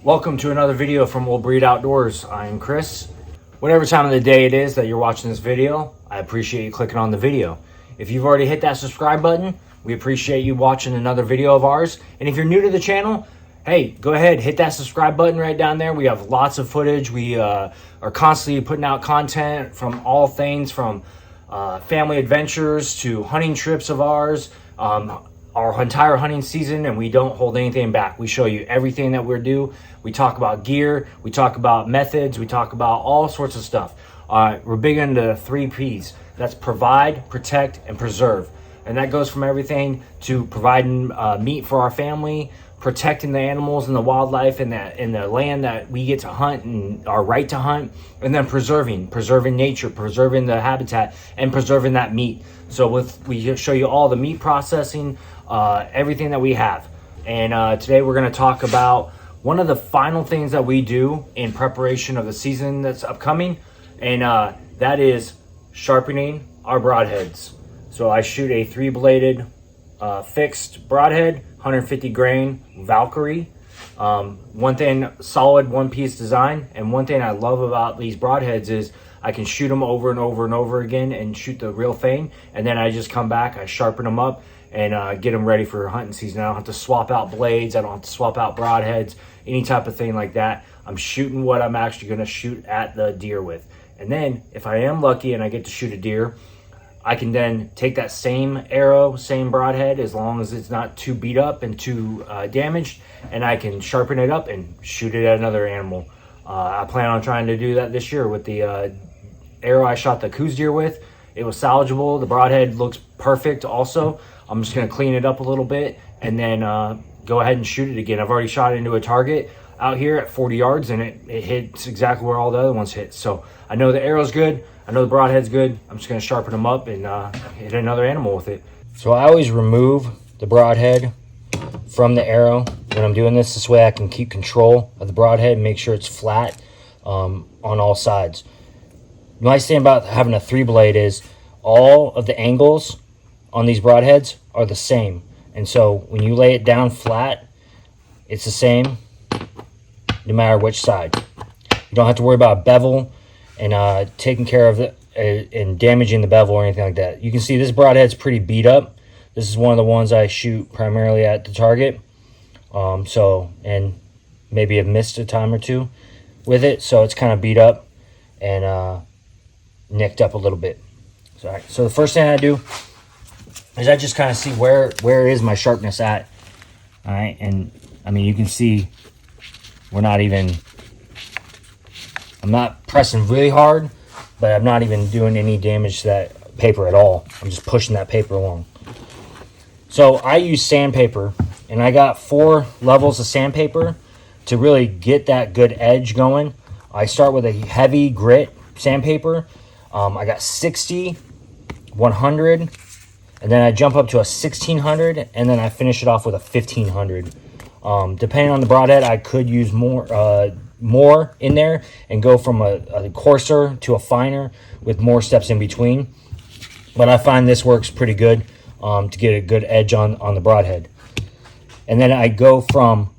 Welcome to another video from Old Breed Outdoors. I'm Chris. Whatever time of the day it is that you're watching this video, I appreciate you clicking on the video. If you've already hit that subscribe button, we appreciate you watching another video of ours. And if you're new to the channel, hey, go ahead, hit that subscribe button right down there. We have lots of footage. We are constantly putting out content from all things from family adventures to hunting trips of ours, our entire hunting season, and we don't hold anything back. We show you everything that we do. We talk about gear, we talk about methods, we talk about all sorts of stuff. We're big into 3 P's. That's provide, protect, and preserve. And that goes from everything to providing meat for our family, protecting the animals and the wildlife and the land that we get to hunt and our right to hunt, and then preserving nature, preserving the habitat, and preserving that meat. So we show you all the meat processing, everything that we have. And today we're going to talk about one of the final things that we do in preparation of the season that's upcoming, and that is sharpening our broadheads. So I shoot a 3-bladed fixed broadhead, 150 grain Valkyrie. One thing, solid one-piece design, and one thing I love about these broadheads is I can shoot them over and over and over again and shoot the real thing, and then I just come back, I sharpen them up, and get them ready for hunting season. I don't have to swap out blades, I don't have to swap out broadheads, any type of thing like that. I'm shooting what I'm actually going to shoot at the deer with. And then if I am lucky and I get to shoot a deer, I can then take that same arrow, same broadhead, as long as it's not too beat up and too damaged, and I can sharpen it up and shoot it at another animal. I plan on trying to do that this year with the arrow I shot the coos deer with. It was salvageable. The broadhead looks perfect also. I'm just going to clean it up a little bit and then go ahead and shoot it again. I've already shot into a target out here at 40 yards, and it hits exactly where all the other ones hit. So I know the arrow's good. I know the broadhead's good. I'm just going to sharpen them up and hit another animal with it. So I always remove the broadhead from the arrow when I'm doing this. This way I can keep control of the broadhead and make sure it's flat on all sides. The nice thing about having a 3-blade is all of the angles on these broadheads are the same. And so when you lay it down flat, it's the same no matter which side. You don't have to worry about bevel and taking care of it and damaging the bevel or anything like that. You can see this broadhead's pretty beat up. This is one of the ones I shoot primarily at the target. And maybe I've missed a time or two with it, so it's kind of beat up and nicked up a little bit. So the first thing I do is I just kind of see where is my sharpness at. All right, and I mean, you can see I'm not pressing really hard, but I'm not even doing any damage to that paper at all. I'm just pushing that paper along. So I use sandpaper, and I got 4 levels of sandpaper to really get that good edge going. I start with a heavy grit sandpaper. I got 60, 100, and then I jump up to a 1600, and then I finish it off with a 1500. Depending on the broadhead, I could use more in there and go from a coarser to a finer with more steps in between. But I find this works pretty good to get a good edge on the broadhead. And then I go from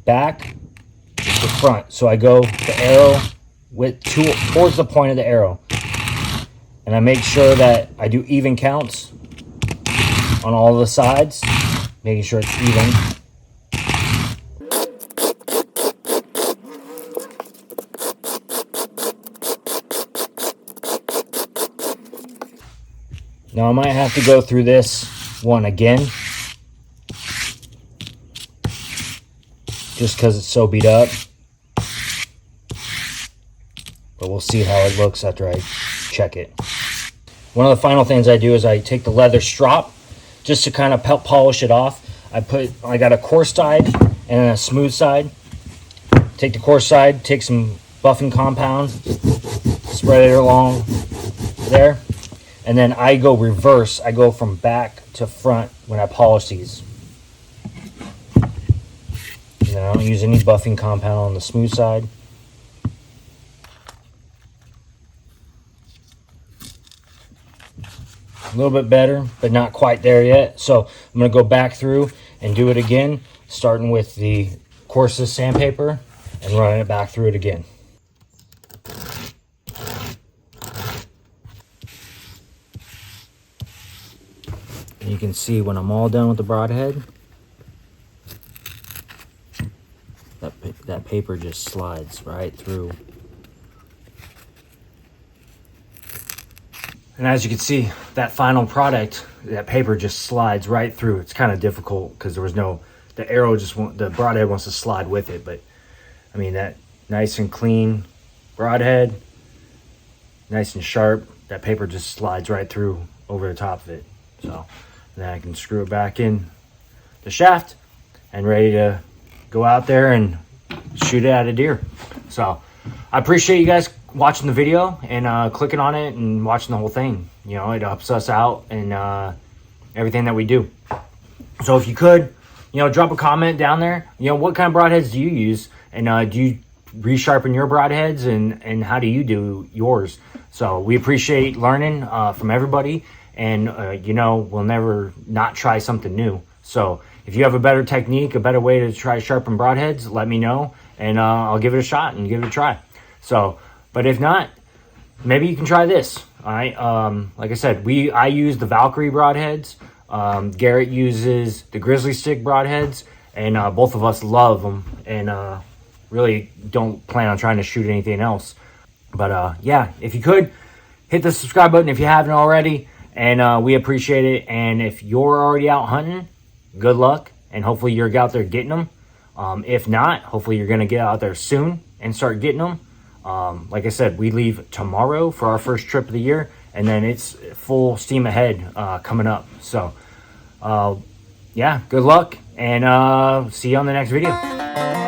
back to front. So I go the arrow towards the point of the arrow. And I make sure that I do even counts on all the sides, making sure it's even. Now I might have to go through this one again, just because it's so beat up. But we'll see how it looks after I check it. One of the final things I do is I take the leather strop just to kind of polish it off. I got a coarse side and a smooth side. Take the coarse side, take some buffing compound, spread it along there. And then I go reverse. I go from back to front when I polish these. And then I don't use any buffing compound on the smooth side. A little bit better, but not quite there yet. So I'm going to go back through and do it again, starting with the coarsest sandpaper and running it back through it again. And you can see when I'm all done with the broadhead, that paper just slides right through. And as you can see, that final product, that paper just slides right through. It's kind of difficult because there was no, the arrow just the broadhead wants to slide with it. But I mean, that nice and clean broadhead, nice and sharp, that paper just slides right through over the top of it. So then I can screw it back in the shaft and ready to go out there and shoot it at a deer. So I appreciate you guys watching the video and clicking on it and watching the whole thing. You know, it helps us out and everything that we do. So if you could, you know, drop a comment down there. You know, what kind of broadheads do you use, and do you resharpen your broadheads, and how do you do yours? So we appreciate learning from everybody, and you know, we'll never not try something new. So if you have a better technique, a better way to try sharpen broadheads, let me know, and I'll give it a shot and give it a try. So, but if not, maybe you can try this. All right. Like I said, I use the Valkyrie broadheads. Garrett uses the Grizzly Stick broadheads, and both of us love them, and really don't plan on trying to shoot anything else. But yeah, if you could, hit the subscribe button if you haven't already, and we appreciate it. And if you're already out hunting, good luck, and hopefully you're out there getting them. If not, hopefully you're going to get out there soon and start getting them. Like I said, we leave tomorrow for our first trip of the year, and then it's full steam ahead coming up. So yeah, good luck, and see you on the next video.